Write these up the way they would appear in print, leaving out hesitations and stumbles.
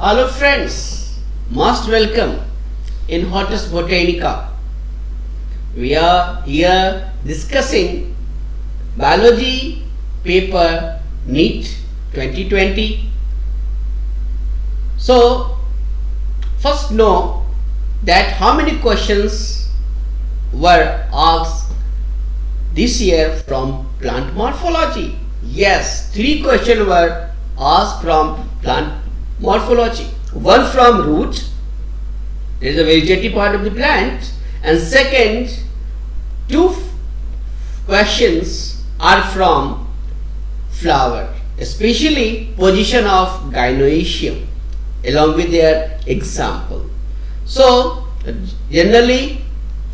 Hello friends, most welcome in Hottest Botanica. We are here discussing biology paper NEET 2020. So first know that how many questions were asked this year from plant morphology. Yes, 3 questions were asked from plant morphology. One from root, there is a vegetative part of the plant, and second, 2 questions are from flower, especially position of gynoecium along with their example. So generally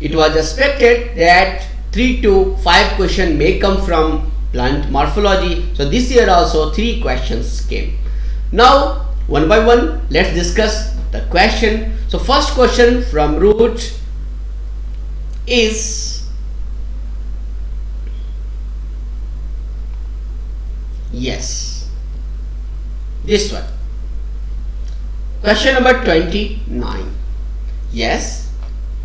it was expected that 3 to 5 questions may come from plant morphology. So this year also 3 questions came. Now one by one let's discuss the question. So first question from root is, yes, this one. Question number 29. Yes,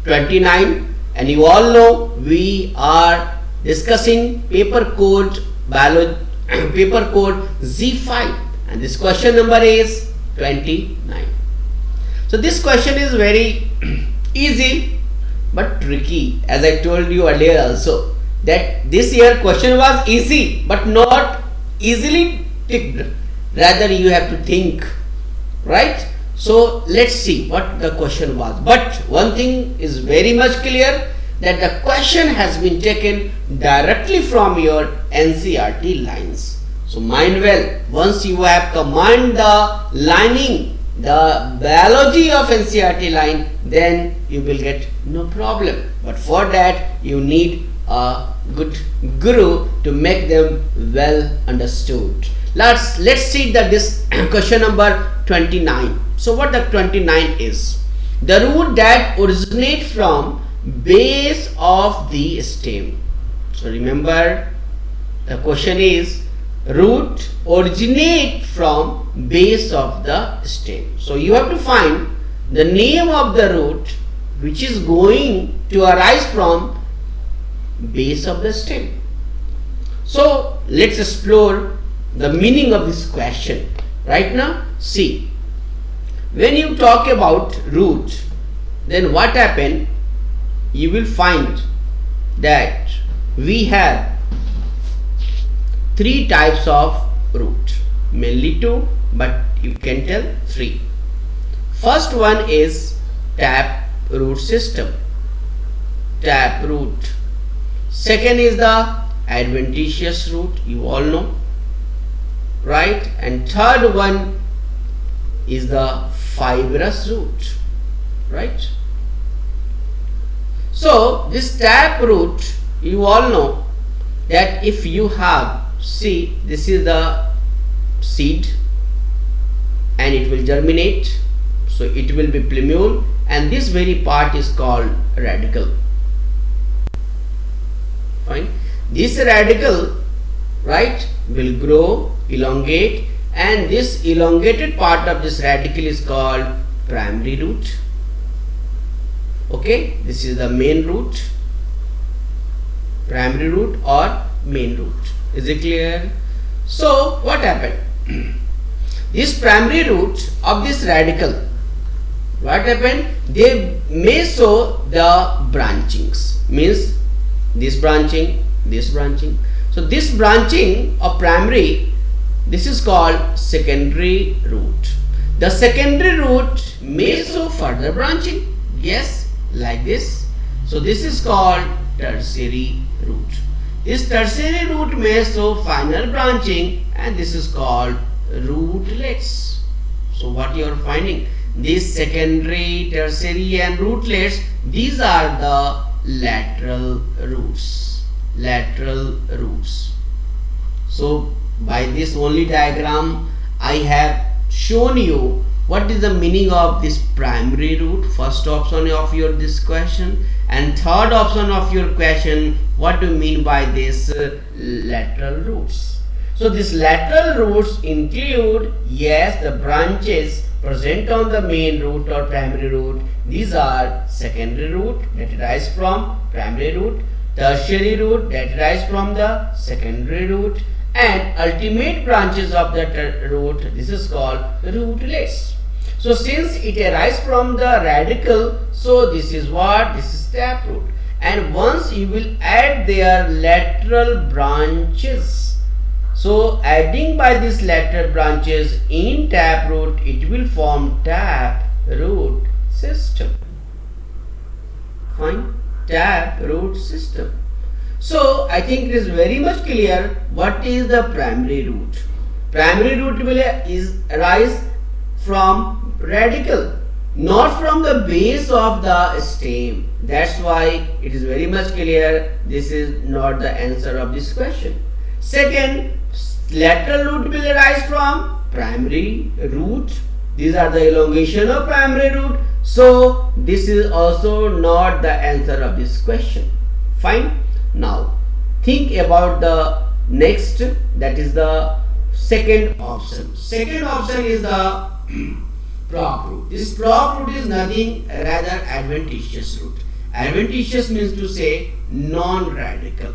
29, and you all know we are discussing paper code biology, paper code Z5, and this question number is 29. So this question is very easy but tricky, as I told you earlier also that this year question was easy but not easily ticked, rather you have to think, right? So let's see what the question was. But one thing is very much clear, that the question has been taken directly from your NCERT lines. So mind well, once you have command the lining, the biology of NCERT line, then you will get no problem. But for that you need a good guru to make them well understood. Let's see this question number 29. So what the 29 is? The root that originate from base of the stem. So remember, the question is root originate from base of the stem. So you have to find the name of the root which is going to arise from base of the stem. So let's explore the meaning of this question right now. See, when you talk about root, then what happened? You will find that we have 3 types of root, mainly 2, but you can tell 3. First one is tap root system, tap root. Second is the adventitious root, you all know, right? And third one is the fibrous root, right? So this tap root, you all know that if you have, see, this is the seed and it will germinate, so it will be plumule, and this very part is called radicle. Fine. This radicle, right, will grow, elongate, and this elongated part of this radicle is called primary root. Okay, this is the main root, primary root or main root. Is it clear? So what happened? This primary root of this radicle, what happened? They may show the branchings, means this branching, this branching. So this branching of primary, this is called secondary root. The secondary root may show further branching, yes, like this. So this is called tertiary root. This tertiary root may show final branching, and this is called rootlets. So what you are finding? These secondary, tertiary and rootlets, these are the lateral roots. Lateral roots. So by this only diagram I have shown you what is the meaning of this primary root, first option of your this question, and third option of your question, what do you mean by this lateral roots. So these lateral roots include, yes, the branches present on the main root or primary root, these are secondary root that arise from primary root, tertiary root that arise from the secondary root, and ultimate branches of the root. This is called rootlets. So since it arises from the radical, so this is what? This is taproot. And once you will add their lateral branches, so adding by these lateral branches in taproot, it will form taproot system. Fine, taproot system. So I think it is very much clear what is the primary root. Primary root will arise from radical, not from the base of the stem. That's why it is very much clear this is not the answer of this question. Second, lateral root will arise from primary root. These are the elongation of primary root. So this is also not the answer of this question. Fine. Now think about the next, that is the second option. Second option is the prop root. This prop root is nothing rather adventitious root. Adventitious means to say non-radical.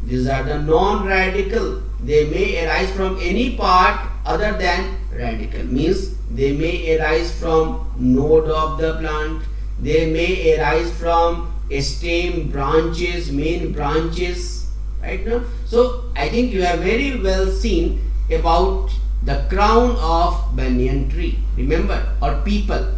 These are the non-radical. They may arise from any part other than radical. Means they may arise from node of the plant. They may arise from stem, branches, main branches. Right now. So I think you have very well seen about the crown of banyan tree. Remember, or people.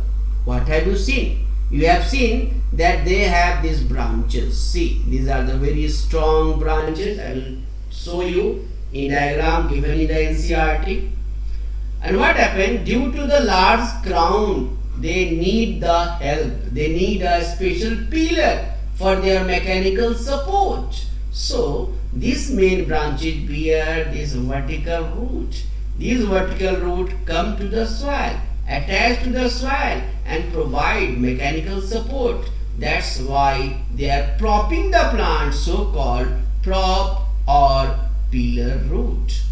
What have you seen? You have seen that they have these branches. See, these are the very strong branches. I will show you in diagram given in the NCERT. And what happened? Due to the large crown, they need the help. They need a special pillar for their mechanical support. So these main branches bear this vertical root. These vertical root come to the soil, attach to the soil and provide mechanical support. That's why they are propping the plant, so called prop or pillar root.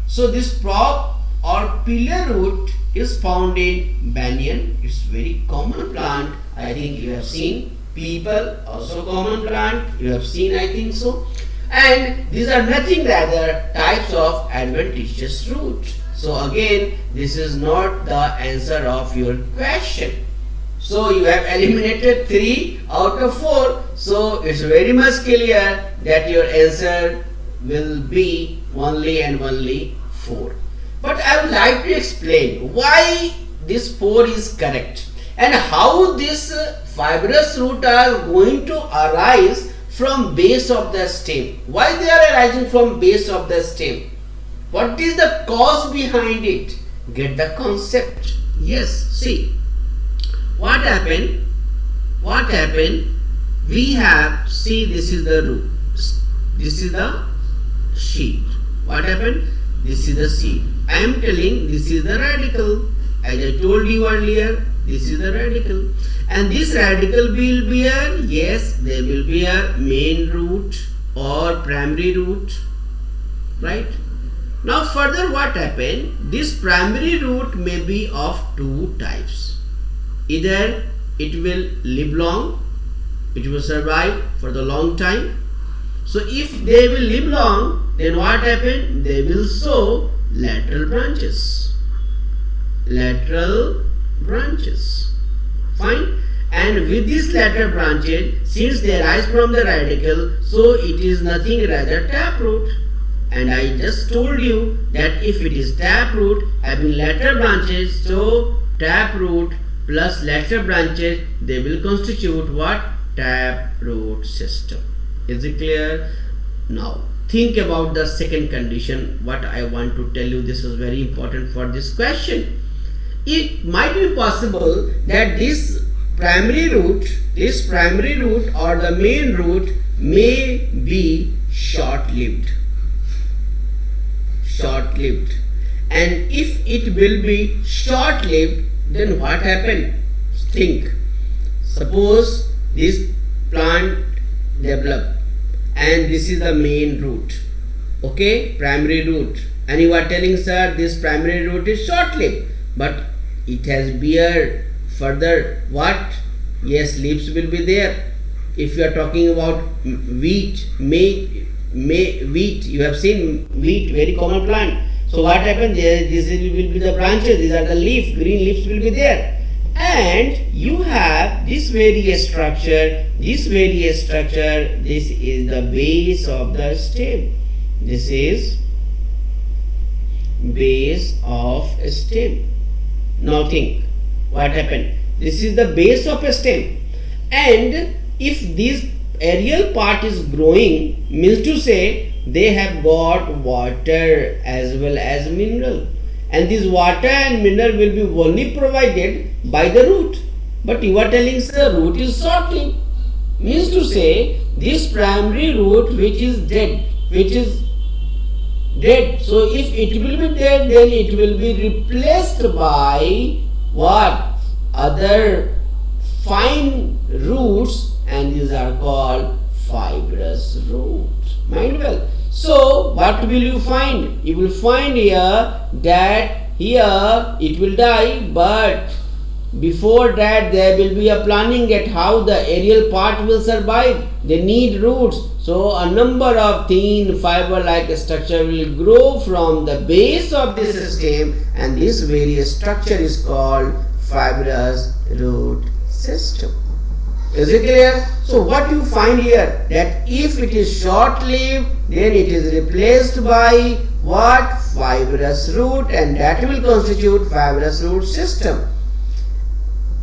So this prop or pillar root is found in banyan. It's very common plant. I think you have seen. People, also common plant. You have seen, I think so. And these are nothing rather types of adventitious root. So again, this is not the answer of your question. So you have eliminated 3 out of 4. So it's very much clear that your answer will be only and only 4. But I would like to explain why this 4 is correct and how this fibrous root are going to arise from base of the stem. Why they are arising from base of the stem? What is the cause behind it? Get the concept. Yes, see. What happened? We have, see, this is the root. This is the sheet. What happened? This is the seed. I am telling this is the radical. As I told you earlier, this is the radical. And this radical will bear, yes, they will bear main root or primary root. Right? Now further what happened? This primary root may be of 2 types. Either it will live long, it will survive for the long time. So if they will live long, then what happened? They will show lateral branches. Lateral branches. Fine. And with these lateral branches, since they arise from the radical, so it is nothing rather taproot. And I just told you that if it is taproot having lateral branches, so taproot plus lateral branches, they will constitute what? Taproot system. Is it clear? Now think about the second condition. What I want to tell you, this is very important for this question. It might be possible that this primary root or the main root may be short-lived. And if it will be short-lived, then what happened? Think. Suppose this plant developed and this is the main root. Okay, primary root. And you are telling, sir, this primary root is short-lived. But it has bear further what? Yes, leaves will be there. If you are talking about wheat, wheat, you have seen wheat, very common plant. So what happens? This will be the branches, these are the leaf, green leaves will be there. And you have this various structure, this is the base of the stem. This is base of a stem. Now think, what happened? This is the base of a stem. And if this aerial part is growing, means to say they have got water as well as mineral. And this water and mineral will be only provided by the root. But you are telling the root is short-lived. Means to say this primary root which is dead. So if it will be dead, then it will be replaced by what? Other fine roots, and these are called fibrous root. Mind well. So what will you find? You will find here that here it will die, but before that there will be a planning at how the aerial part will survive. They need roots. So a number of thin fiber like structure will grow from the base of this stem, and this various structure is called fibrous root system. Is it clear? So what you find here, that if it is short-lived, then it is replaced by what? Fibrous root, and that will constitute fibrous root system.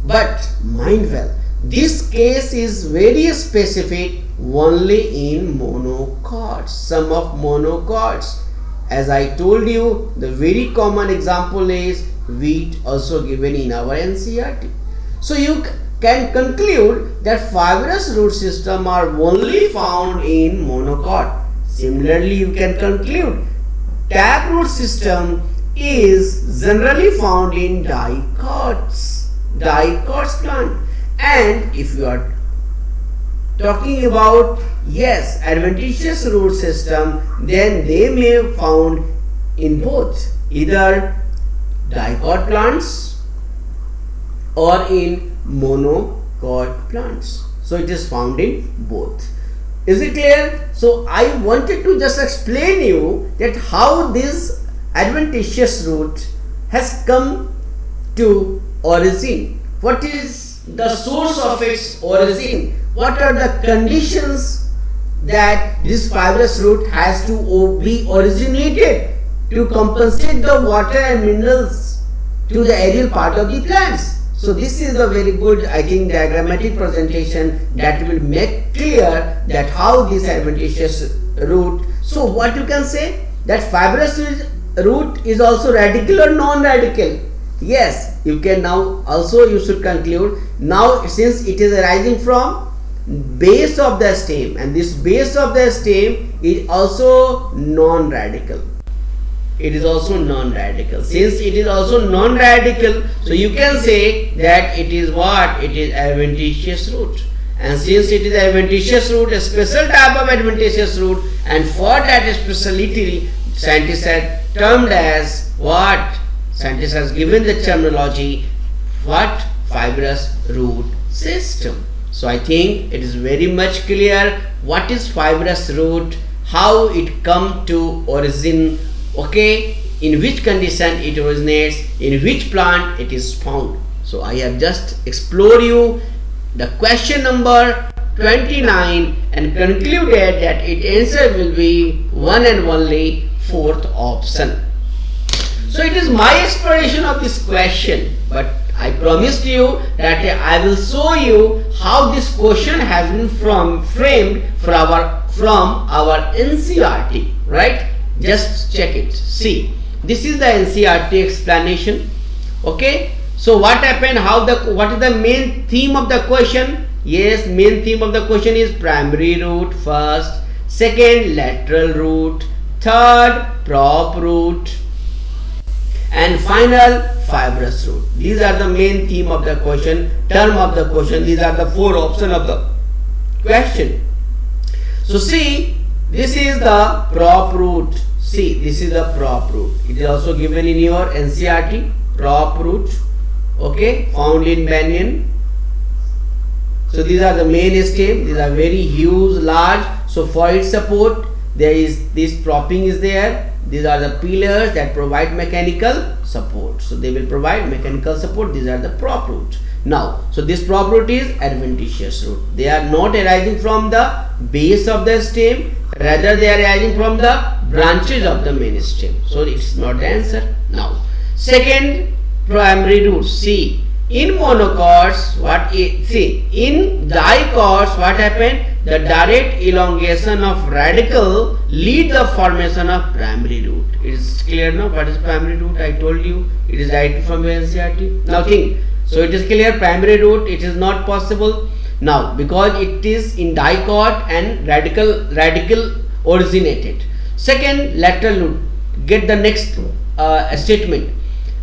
But mind well, this case is very specific only in monocots, some of monocots. As I told you, the very common example is wheat, also given in our NCERT. So you can conclude that fibrous root system are only found in monocot. Similarly, you can conclude taproot system is generally found in dicots plant. And if you are talking about adventitious root system, then they may be found in both, either dicot plants or in monocot plants. So it is found in both. Is it clear? So I wanted to just explain you that how this adventitious root has come to origin. What is the source of its origin? What are the conditions that this fibrous root has to be originated to compensate the water and minerals to the aerial part of the plants? So this is a very good, I think, diagrammatic presentation that will make clear that how this adventitious root. So what you can say, that fibrous root is also radical or non-radical? Yes, you can now also you should conclude now, since it is arising from base of the stem, and this base of the stem is also non-radical. It is also non-radical. Since it is also non-radical, so you can say that it is what? It is adventitious root. And since it is adventitious root, a special type of adventitious root, and for that speciality, scientists have termed as what? Scientists has given the terminology what? Fibrous root system. So I think it is very much clear what is fibrous root, how it come to origin, okay, in which condition it originates, in which plant it is found. So I have just explored you the question number 29 and concluded that its answer will be one and only fourth option. So it is my exploration of this question, but I promised you that I will show you how this question has been framed from our NCERT, right? Just check it. See, this is the NCERT explanation. Okay. So what happened? What is the main theme of the question? Yes, main theme of the question is primary root first, second lateral root, third prop root, and final fibrous root. These are the main theme of the question, term of the question. These are the four options of the question. So see, this is the prop root. See, this is the prop root. It is also given in your NCERT, prop root. okay, found in banyan. So these are the main stem. These are very huge, large. So for its support, there is this propping is there. These are the pillars that provide mechanical support. So they will provide mechanical support. These are the prop roots. Now, so this prop root is adventitious root. They are not arising from the base of the stem. Rather, they are arising from the branches of the main stem. So it's not the answer. Now, second primary root. See, in monocots, in dicots, what happened? The direct elongation of radical lead the formation of primary root. It is clear now what is primary root? I told you it is right from your NCERT. Now think. So it is clear, primary root, it is not possible now because it is in dicot and radical originated. Second, lateral root. Get the next statement.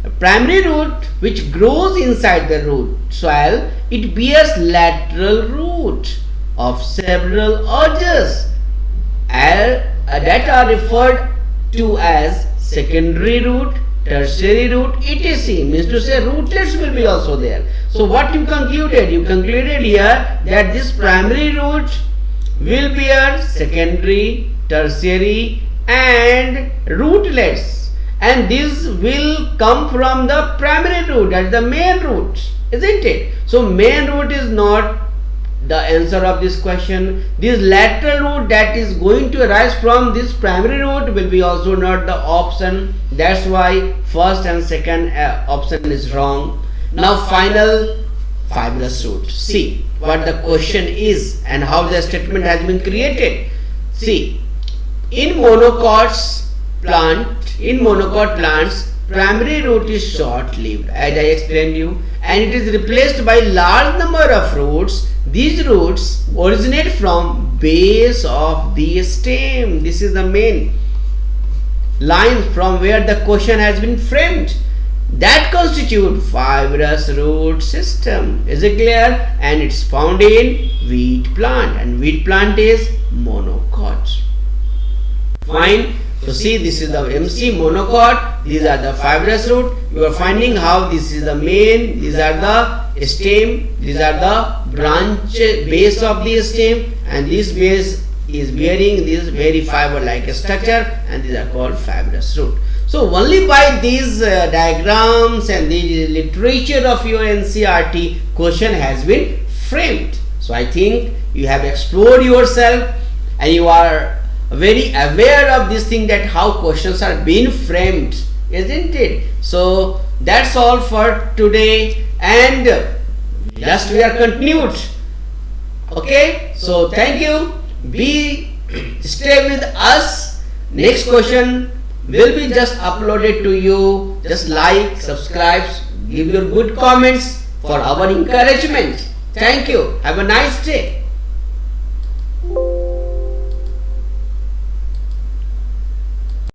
A primary root which grows inside the root soil, it bears lateral root of several urges that are referred to as secondary root, tertiary root, etc. Means to say rootlets will be also there. So what you concluded? You concluded here that this primary root will bear secondary, tertiary and rootlets, and this will come from the primary root, that is the main root, isn't it? So main root is not the answer of this question. This lateral root that is going to arise from this primary root will be also not the option. That's why first and second option is wrong. Now final, fibrous root. See what the question is and how the statement has been created. See, in monocot plants, primary root is short-lived, as I explained you, and it is replaced by large number of roots. These roots originate from base of the stem. This is the main line from where the question has been framed. That constitute fibrous root system. Is it clear? And it's found in wheat plant, and wheat plant is monocot. Fine. So see, this is the MC monocot. These are the fibrous root. You are finding how this is the main. These are the stem. These are the branch base of the stem, and this base is bearing this very fiber-like structure, and these are called fibrous root. So only by these diagrams and the literature of your NCERT, question has been framed. So I think you have explored yourself and you are very aware of this thing, that how questions are being framed, isn't it? So that's all for today, and just we are continued. Okay, so thank you. Stay with us. Next question will be just uploaded to you. Just like, subscribe, give your good comments for our encouragement. Thank you. Have a nice day.